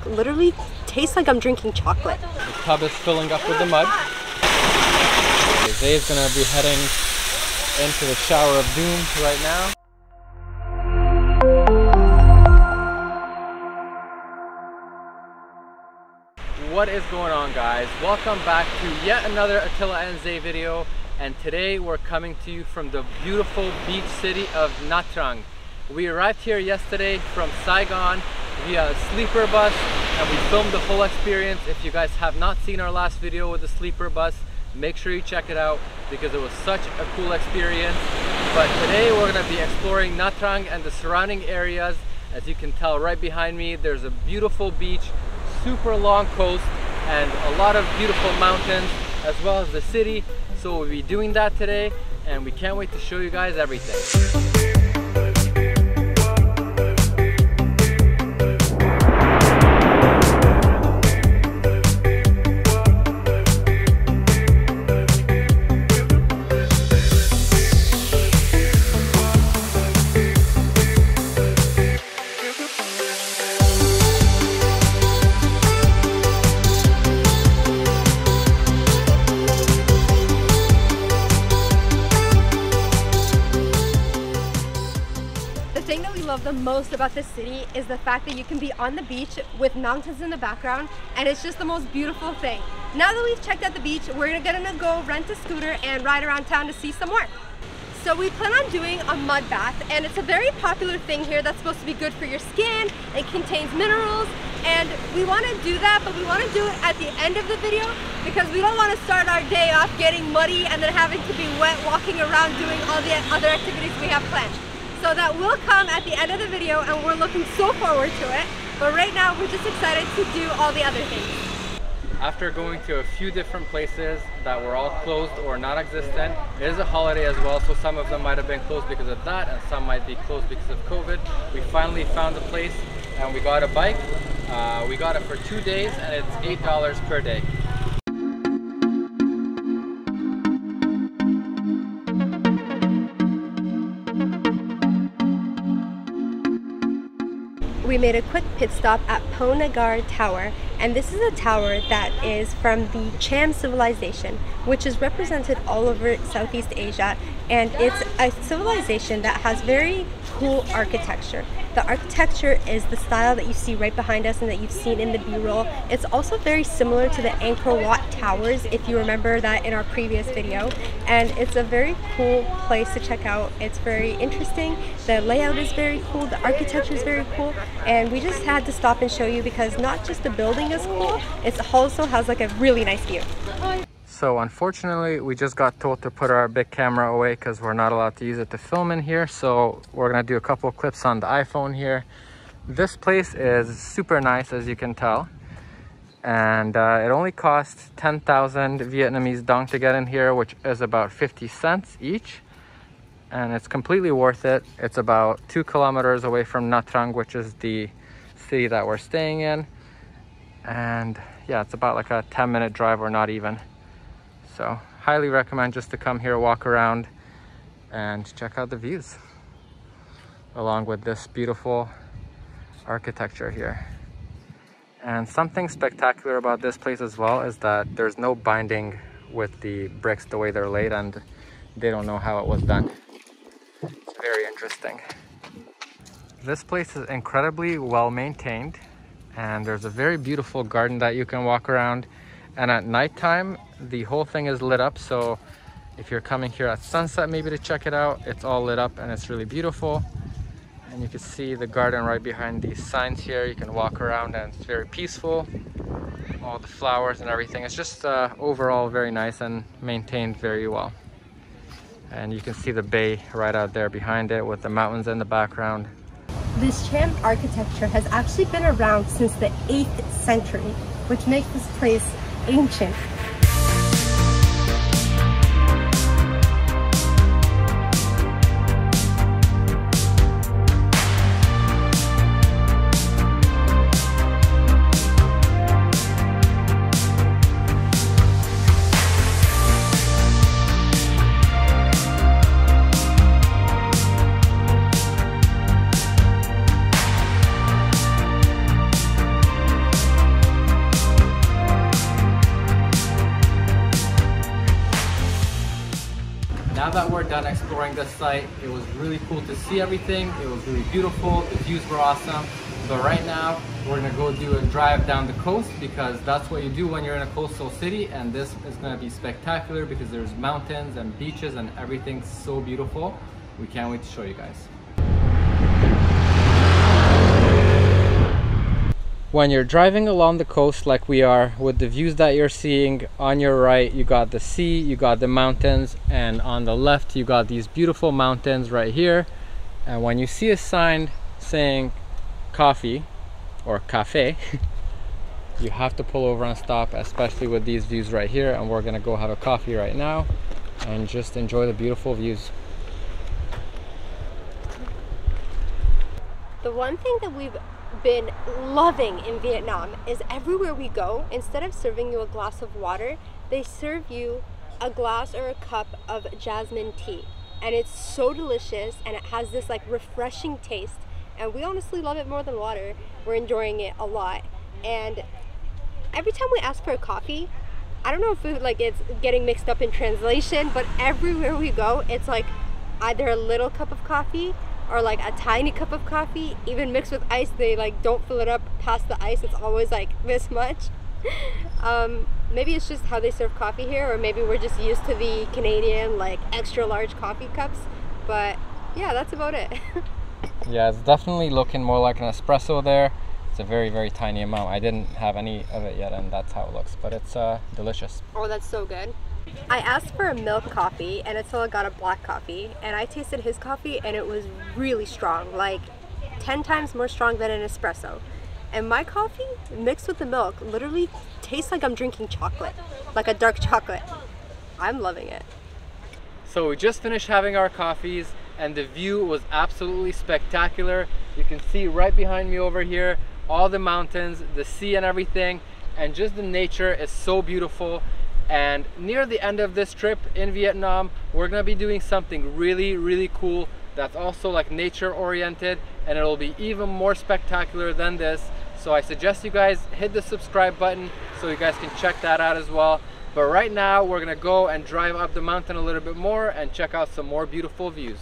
literally tastes like I'm drinking chocolate. The tub is filling up with the mud. Zay's gonna be heading into the shower of doom right now. What is going on, guys? Welcome back to yet another Attila and Zay video, and today we're coming to you from the beautiful beach city of Nha Trang. We arrived here yesterday from Saigon via a sleeper bus, and we filmed the whole experience. If you guys have not seen our last video with the sleeper bus, make sure you check it out because it was such a cool experience. But today we're going to be exploring Nha Trang and the surrounding areas. As you can tell right behind me, there's a beautiful beach, super long coast, and a lot of beautiful mountains, as well as the city. So we'll be doing that today, and we can't wait to show you guys everything. The most about this city is the fact that you can be on the beach with mountains in the background, and it's just the most beautiful thing. Now that we've checked out the beach, we're gonna go rent a scooter and ride around town to see some more. So we plan on doing a mud bath, and it's a very popular thing here that's supposed to be good for your skin. It contains minerals, and we want to do that, but we want to do it at the end of the video because we don't want to start our day off getting muddy and then having to be wet walking around doing all the other activities we have planned. So that will come at the end of the video, and we're looking so forward to it. But right now, we're just excited to do all the other things. After going to a few different places that were all closed or non-existent, it is a holiday as well, so some of them might have been closed because of that, and some might be closed because of COVID. We finally found a place, and we got a bike. We got it for 2 days, and it's $8 per day. We made a quick pit stop at Ponegar Tower, and this is a tower that is from the Cham civilization, which is represented all over Southeast Asia, and it's a civilization that has very cool architecture. The architecture is the style that you see right behind us and that you've seen in the B-roll. It's also very similar to the Angkor Wat towers, if you remember that in our previous video, and it's a very cool place to check out. It's very interesting, the layout is very cool, the architecture is very cool, and we just had to stop and show you because not just the building is cool, it also has like a really nice view. So unfortunately, we just got told to put our big camera away because we're not allowed to use it to film in here. So we're gonna do a couple of clips on the iPhone here. This place is super nice, as you can tell. And it only costs 10,000 Vietnamese dong to get in here, which is about 50 cents each. And it's completely worth it. It's about 2 kilometers away from Nha Trang, which is the city that we're staying in. And yeah, it's about like a 10-minute drive or not even. So highly recommend just to come here, walk around, and check out the views, along with this beautiful architecture here. And something spectacular about this place as well is that there's no binding with the bricks the way they're laid, and they don't know how it was done. It's very interesting. This place is incredibly well maintained, and there's a very beautiful garden that you can walk around. And at nighttime, the whole thing is lit up. So if you're coming here at sunset maybe to check it out, it's all lit up and it's really beautiful. And you can see the garden right behind these signs here. You can walk around and it's very peaceful. All the flowers and everything. It's just overall very nice and maintained very well. And you can see the bay right out there behind it with the mountains in the background. This Cham architecture has actually been around since the 8th century, which makes this place ancient. now that we're done exploring this site, it was really cool to see everything. It was really beautiful. The views were awesome. But right now, we're gonna go do a drive down the coast because that's what you do when you're in a coastal city. And this is gonna be spectacular because there's mountains and beaches and everything's so beautiful. We can't wait to show you guys. When you're driving along the coast like we are, with the views that you're seeing, on your right you got the sea, you got the mountains, and on the left you got these beautiful mountains right here. And when you see a sign saying coffee or cafe, you have to pull over and stop, especially with these views right here. And we're gonna go have a coffee right now and just enjoy the beautiful views. The one thing that we've been loving in Vietnam is everywhere we go, instead of serving you a glass of water, they serve you a glass or a cup of jasmine tea, and it's so delicious and it has this like refreshing taste, and we honestly love it more than water. We're enjoying it a lot, and every time we ask for a coffee, I don't know if it's getting mixed up in translation, but everywhere we go it's like either a little cup of coffee or like a tiny cup of coffee, even mixed with ice. They like don't fill it up past the ice. It's always like this much. Maybe it's just how they serve coffee here, or maybe we're just used to the Canadian like extra large coffee cups. But yeah, that's about it. Yeah, it's definitely looking more like an espresso there. It's a very, very tiny amount. I didn't have any of it yet, and that's how it looks, but it's delicious. Oh, that's so good. I asked for a milk coffee and Attila got a black coffee, and I tasted his coffee and it was really strong, like 10 times more strong than an espresso. And my coffee mixed with the milk literally tastes like I'm drinking chocolate, like a dark chocolate. I'm loving it. So we just finished having our coffees and the view was absolutely spectacular. You can see right behind me over here all the mountains, the sea and everything, and just the nature is so beautiful. And near the end of this trip in Vietnam, we're gonna be doing something really, really cool that's also like nature oriented, and it'll be even more spectacular than this. So I suggest you guys hit the subscribe button so you guys can check that out as well. But right now we're gonna go and drive up the mountain a little bit more and check out some more beautiful views.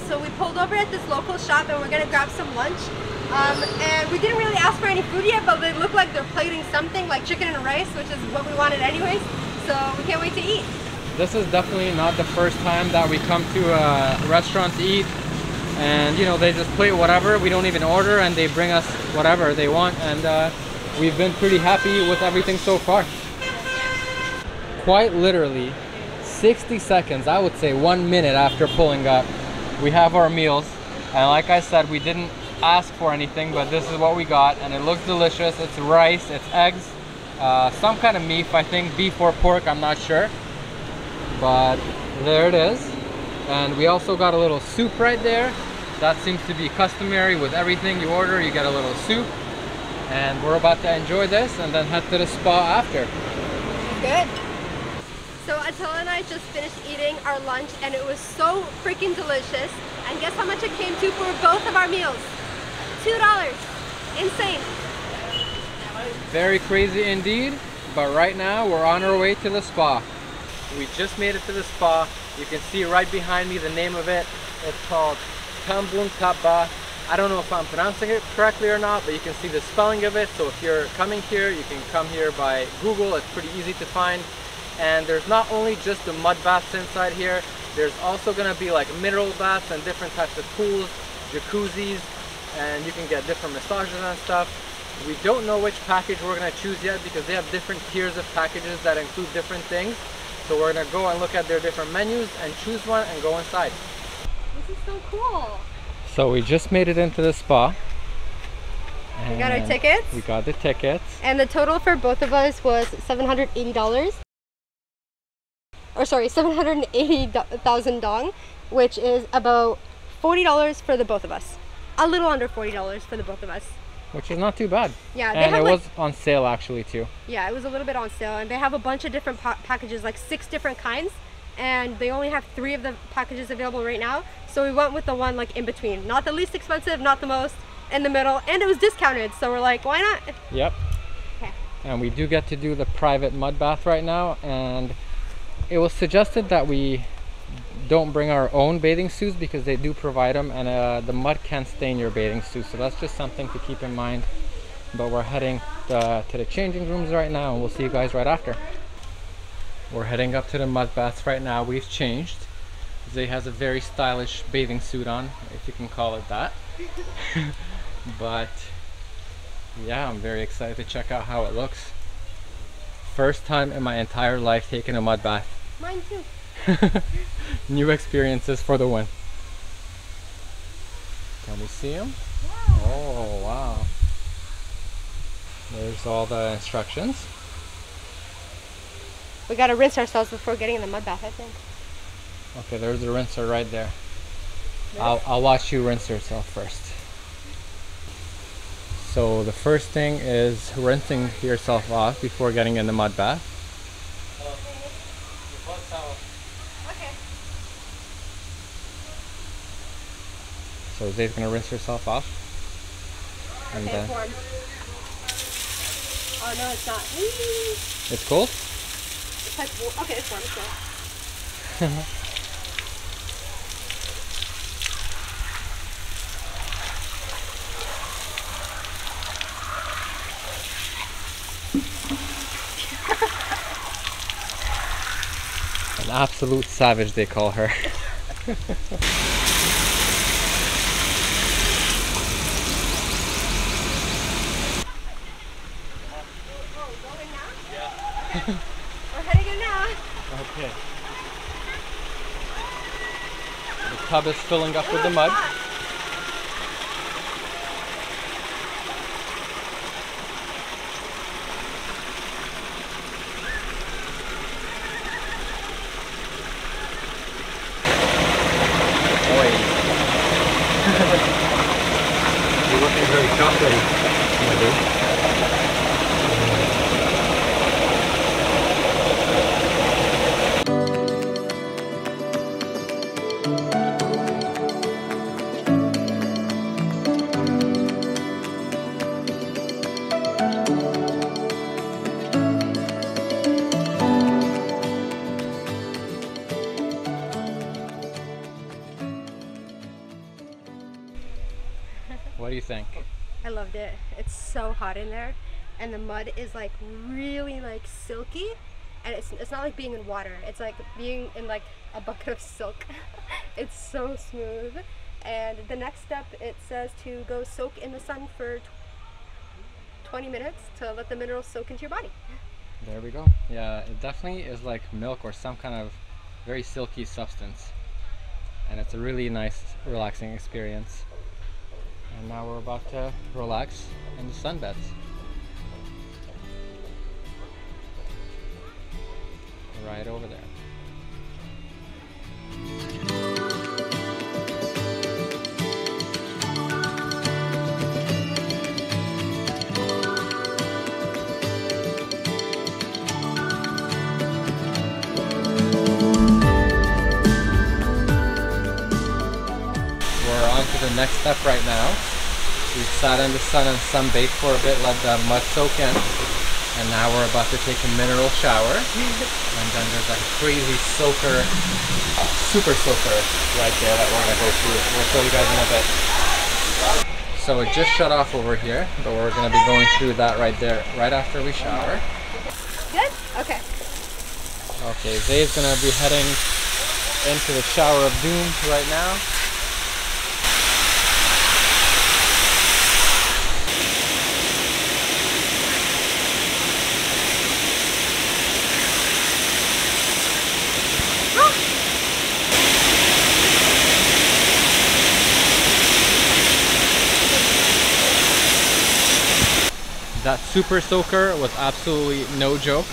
So we pulled over at this local shop and we're gonna grab some lunch. And we didn't really ask for any food yet, but they look like they're plating something like chicken and rice, which is what we wanted anyways. So we can't wait to eat. This is definitely not the first time that we come to a restaurant to eat, and you know, they just plate whatever. We don't even order and they bring us whatever they want, and we've been pretty happy with everything so far. Quite literally 60 seconds, I would say 1 minute after pulling up, we have our meals. And like I said, we didn't ask for anything, but this is what we got, and it looks delicious. It's rice, it's eggs, some kind of meat, I think beef or pork, I'm not sure, but there it is. And we also got a little soup right there. That seems to be customary with everything you order. You get a little soup, and we're about to enjoy this and then head to the spa after. Good. So Attila and I just finished eating our lunch and it was so freaking delicious. And guess how much it came to for both of our meals? $2. Insane. Very crazy indeed. But right now we're on our way to the spa. We just made it to the spa. You can see right behind me the name of it. It's called Tambun Taba. I don't know if I'm pronouncing it correctly or not, but you can see the spelling of it. So if you're coming here, you can come here by Google. It's pretty easy to find. And there's not only just the mud baths inside here, there's also going to be like mineral baths and different types of pools, jacuzzis, and you can get different massages and stuff. We don't know which package we're going to choose yet because they have different tiers of packages that include different things. So we're going to go and look at their different menus and choose one and go inside. This is so cool. So we just made it into the spa. We got our tickets. We got the tickets. And the total for both of us was $780. Or sorry, 780,000 dong, which is about $40 for the both of us. A little under $40 for the both of us. Which is not too bad. Yeah, and it was on sale actually too. Yeah, it was a little bit on sale, and they have a bunch of different packages, like 6 different kinds, and they only have 3 of the packages available right now. So we went with the one like in between, not the least expensive, not the most, in the middle, and it was discounted. So we're like, why not? Yep. Okay. And we do get to do the private mud bath right now, and it was suggested that we don't bring our own bathing suits because they do provide them, and the mud can stain your bathing suit, so that's just something to keep in mind. But we're heading to the changing rooms right now, and we'll see you guys right after. We're heading up to the mud baths right now. We've changed. Zay has a very stylish bathing suit on, if you can call it that. But yeah, I'm very excited to check out how it looks. First time in my entire life taking a mud bath. Mine too. New experiences for the win. Can we see them? Wow. Oh wow. There's all the instructions. We gotta rinse ourselves before getting in the mud bath, I think. Okay, there's the rinser right there. I'll watch you rinse yourself first. So the first thing is rinsing yourself off before getting in the mud bath. Okay. So Zay's gonna rinse herself off. And Okay, it's warm. Oh no, it's not. It's cold? It's like, okay, it's warm, it's warm. An absolute savage, they call her. We're heading in now. Okay. The tub is filling up with the mud. You're looking very chocolatey, my dude. What do you think? I loved it. It's so hot in there, and the mud is like really like silky, and it's not like being in water. It's like being in like a bucket of silk. It's so smooth. And the next step, it says to go soak in the sun for 20 minutes to let the minerals soak into your body. There we go. Yeah, it definitely is like milk or some kind of very silky substance, and it's a really nice relaxing experience. And now we're about to relax in the sunbeds. Right over there. We're on to the next step right now. We've sat in the sun and sunbathed for a bit, let the mud soak in, and now we're about to take a mineral shower. And then there's a crazy soaker, super soaker right there that we're gonna go through. We'll show you guys in a bit. So it just shut off over here, but we're gonna be going through that right there, right after we shower. Good? Okay. Okay, Zay's gonna be heading into the shower of doom right now. That super soaker was absolutely no joke.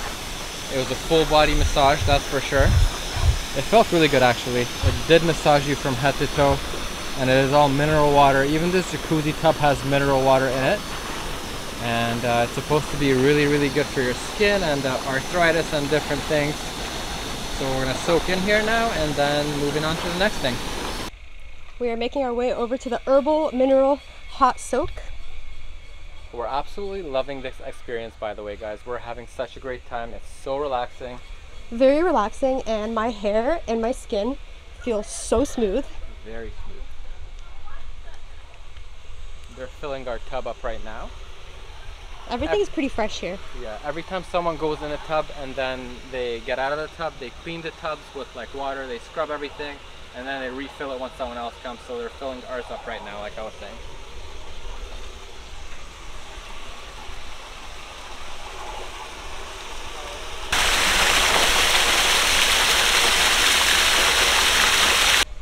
It was a full body massage, that's for sure. It felt really good actually. It did massage you from head to toe, and it is all mineral water. Even this jacuzzi tub has mineral water in it, and it's supposed to be really good for your skin and arthritis and different things. So we're gonna soak in here now and then moving on to the next thing. We are making our way over to the Herbal Mineral Hot Soak. We're absolutely loving this experience, by the way, guys. We're having such a great time. It's so relaxing. Very relaxing, and my hair and my skin feel so smooth. Very smooth. They're filling our tub up right now. Everything's pretty fresh here. Yeah, every time someone goes in a tub and then they get out of the tub, they clean the tubs with like water, they scrub everything, and then they refill it once someone else comes. So they're filling ours up right now, like I was saying.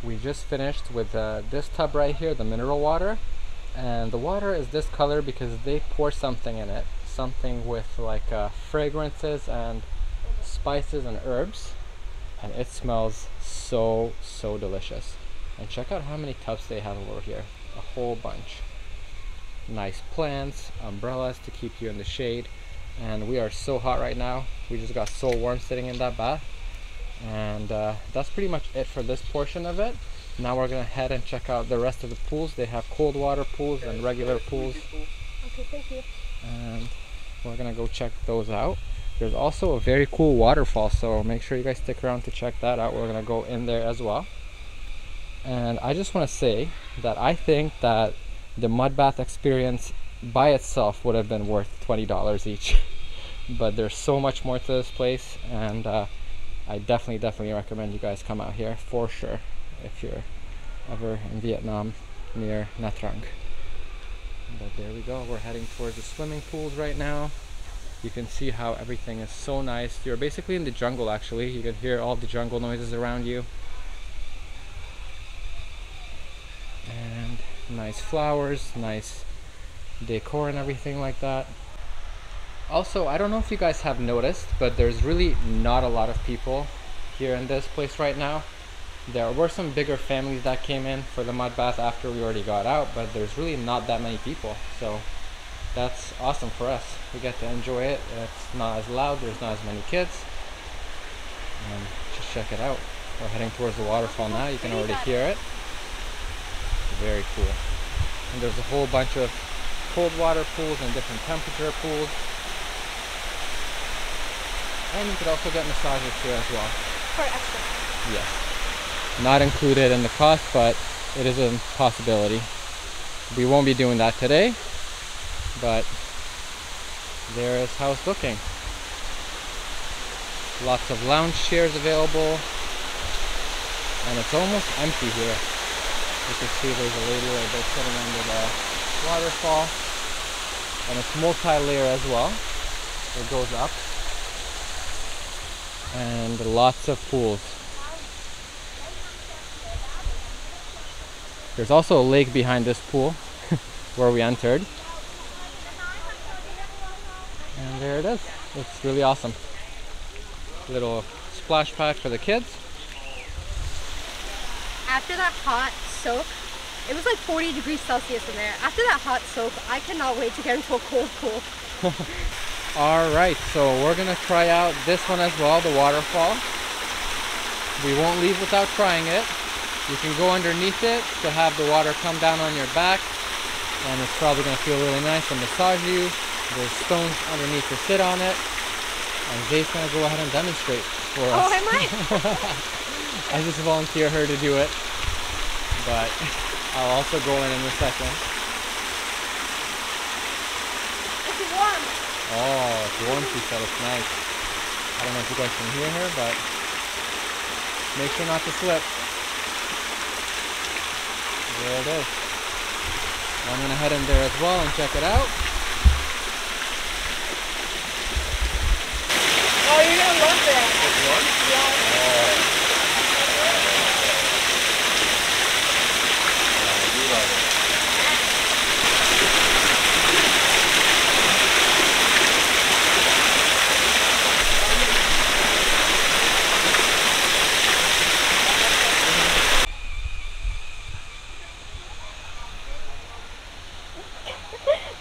We just finished with this tub right here, the mineral water, and the water is this color because they pour something in it, something with like fragrances and spices and herbs, and it smells so delicious. And check out how many tubs they have over here, a whole bunch. Nice plants, umbrellas to keep you in the shade, and we are so hot right now. We just got so warm sitting in that bath. And that's pretty much it for this portion of it. Now we're gonna head and check out the rest of the pools. They have cold water pools and regular pools. Okay, thank you. And we're gonna go check those out. There's also a very cool waterfall, so make sure you guys stick around to check that out. We're gonna go in there as well. And I just want to say that I think that the mud bath experience by itself would have been worth $20 each. But there's so much more to this place, and I definitely recommend you guys come out here for sure if you're ever in Vietnam near Nha Trang. But there we go, we're heading towards the swimming pools right now. You can see how everything is so nice. You're basically in the jungle actually. You can hear all the jungle noises around you. And nice flowers, nice decor and everything like that. Also, I don't know if you guys have noticed, but there's really not a lot of people here in this place right now. There were some bigger families that came in for the mud bath after we already got out, but there's really not that many people. So that's awesome for us. We get to enjoy it. It's not as loud, there's not as many kids. And just check it out. We're heading towards the waterfall now. You can already hear it. Very cool. And there's a whole bunch of cold water pools and different temperature pools. And you could also get massages here as well. For extra. Yes. Not included in the cost, but it is a possibility. We won't be doing that today, but there is how it's looking. Lots of lounge chairs available, and it's almost empty here. You can see there's a lady right there sitting under the waterfall, and it's multi-layer as well. It goes up. And lots of pools. There's also a lake behind this pool where we entered. And there it is. It's really awesome. Little splash pad for the kids. After that hot soak, it was like 40 degrees Celsius in there. After that hot soak, I cannot wait to get into a cold pool. Alright, so we're gonna try out this one as well, the waterfall. We won't leave without trying it. You can go underneath it to have the water come down on your back, and it's probably gonna feel really nice and massage you. There's stones underneath to sit on it, and Zay's gonna go ahead and demonstrate for us. Oh, am I? I just volunteer her to do it, but I'll also go in a second. It's warm. Oh, it's warm, she said. It's nice. I don't know if you guys can hear her, but make sure not to slip. There it is. I'm going to head in there as well and check it out. Oh, you're going to love that. It's warm? Yeah. Oh. You love it.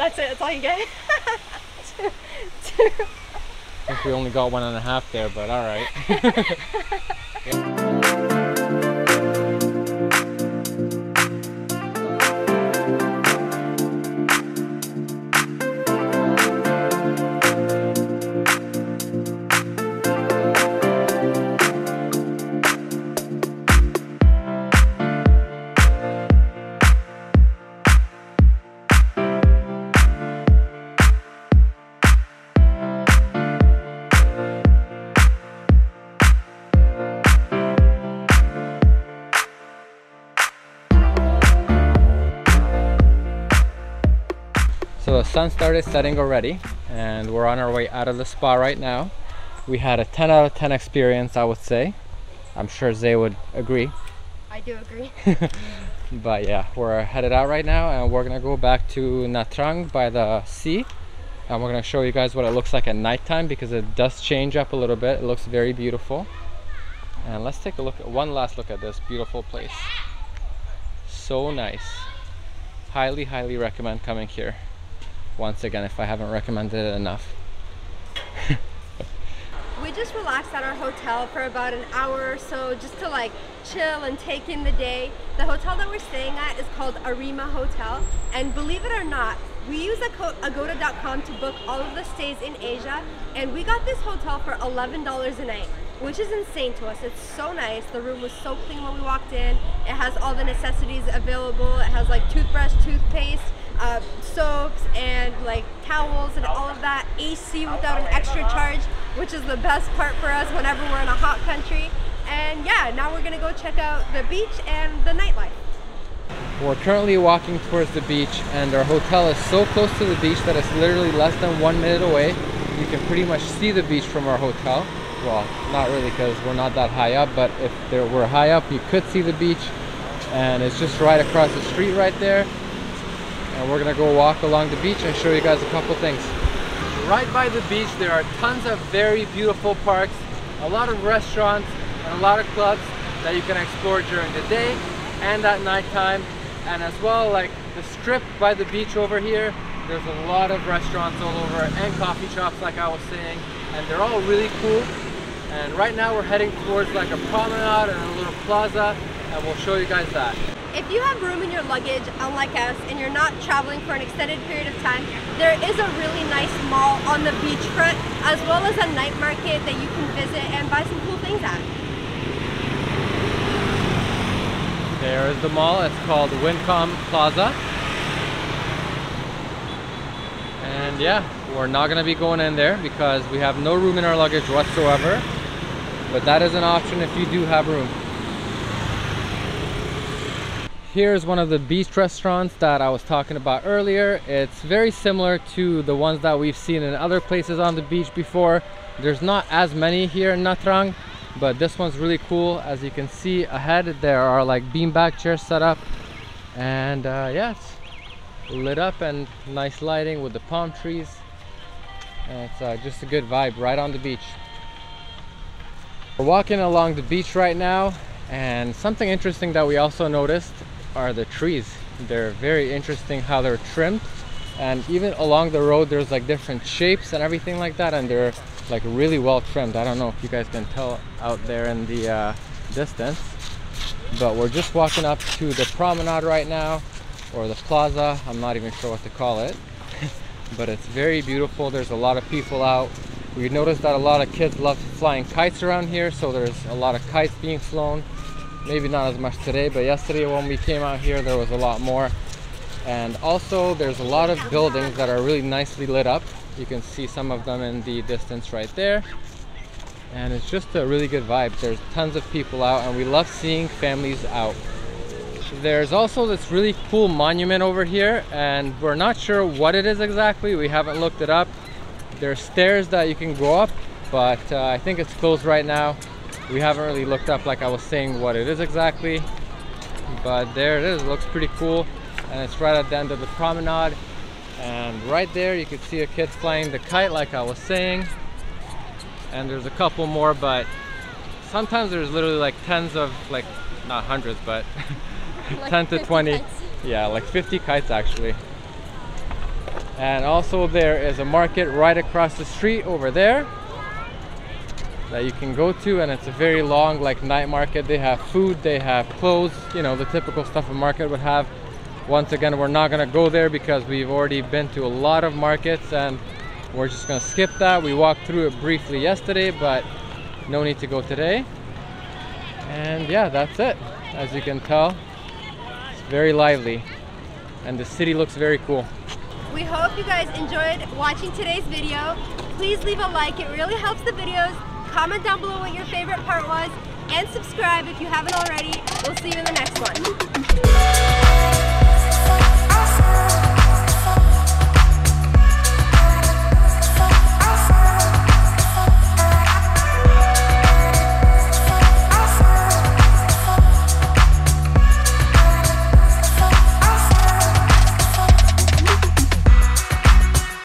That's it, that's all you get? I think we only got 1.5 there, but all right. So the sun started setting already, and we're on our way out of the spa right now. We had a 10 out of 10 experience, I would say. I'm sure Zay would agree. I do agree. But yeah, we're headed out right now, and we're gonna go back to Nha Trang by the sea, and we're gonna show you guys what it looks like at nighttime, because it does change up a little bit. It looks very beautiful. And let's take a look at one last look at this beautiful place. So nice. Highly recommend coming here. Once again, if I haven't recommended it enough. We just relaxed at our hotel for about an hour or so, just to like chill and take in the day. The hotel that we're staying at is called Arima Hotel, and believe it or not, we use agoda.com to book all of the stays in Asia, and we got this hotel for $11 a night, which is insane to us. It's so nice. The room was so clean when we walked in. It has all the necessities available. It has like toothbrush, toothpaste, soaps, and like towels and all of that. AC without an extra charge, which is the best part for us whenever we're in a hot country. And yeah, now we're gonna go check out the beach and the nightlife. We're currently walking towards the beach, and our hotel is so close to the beach that it's literally less than 1 minute away. You can pretty much see the beach from our hotel. Well, not really, because we're not that high up, but if there were high up, you could see the beach, and it's just right across the street right there. And we're gonna go walk along the beach and show you guys a couple things. Right by the beach, there are tons of very beautiful parks, a lot of restaurants, and a lot of clubs that you can explore during the day and at nighttime. And as well, like the strip by the beach over here, there's a lot of restaurants all over, and coffee shops, like I was saying, and they're all really cool. And right now we're heading towards like a promenade and a little plaza, and we'll show you guys that. If you have room in your luggage, unlike us, and you're not traveling for an extended period of time, there is a really nice mall on the beachfront, as well as a night market that you can visit and buy some cool things at. There is the mall. It's called Wincom Plaza. And yeah, we're not going to be going in there because we have no room in our luggage whatsoever. But that is an option if you do have room. Here's one of the beach restaurants that I was talking about earlier. It's very similar to the ones that we've seen in other places on the beach before. There's not as many here in Nha Trang, but this one's really cool. As you can see ahead, there are like beanbag chairs set up, and yeah, it's lit up and nice lighting with the palm trees, and it's just a good vibe right on the beach. We're walking along the beach right now, and something interesting that we also noticed are the trees. They're very interesting how they're trimmed, and even along the road there's like different shapes and everything like that, and they're like really well trimmed. I don't know if you guys can tell out there in the distance, but we're just walking up to the promenade right now, or the plaza. I'm not even sure what to call it. But it's very beautiful. There's a lot of people out. We noticed that a lot of kids love flying kites around here, so there's a lot of kites being flown. Maybe not as much today, but yesterday when we came out here there was a lot more. And also there's a lot of buildings that are really nicely lit up. You can see some of them in the distance right there, and it's just a really good vibe. There's tons of people out, and we love seeing families out. There's also this really cool monument over here, and we're not sure what it is exactly. We haven't looked it up. There's stairs that you can go up, but I think it's closed right now. We haven't really looked up, like I was saying, what it is exactly, but there it is. It looks pretty cool, and it's right at the end of the promenade. And right there you can see a kid flying the kite, like I was saying. And there's a couple more, but sometimes there's literally like tens of, like, not hundreds, but like 10 to 20 kites. Yeah, like 50 kites actually. And also there is a market right across the street over there that you can go to, and it's a very long like night market. They have food, they have clothes, you know, the typical stuff a market would have. Once again, we're not gonna go there because we've already been to a lot of markets and we're just gonna skip that. We walked through it briefly yesterday, but no need to go today. And yeah, that's it. As you can tell, it's very lively and the city looks very cool. We hope you guys enjoyed watching today's video. Please leave a like, it really helps the videos. Comment down below what your favorite part was, and subscribe if you haven't already. We'll see you in the next one.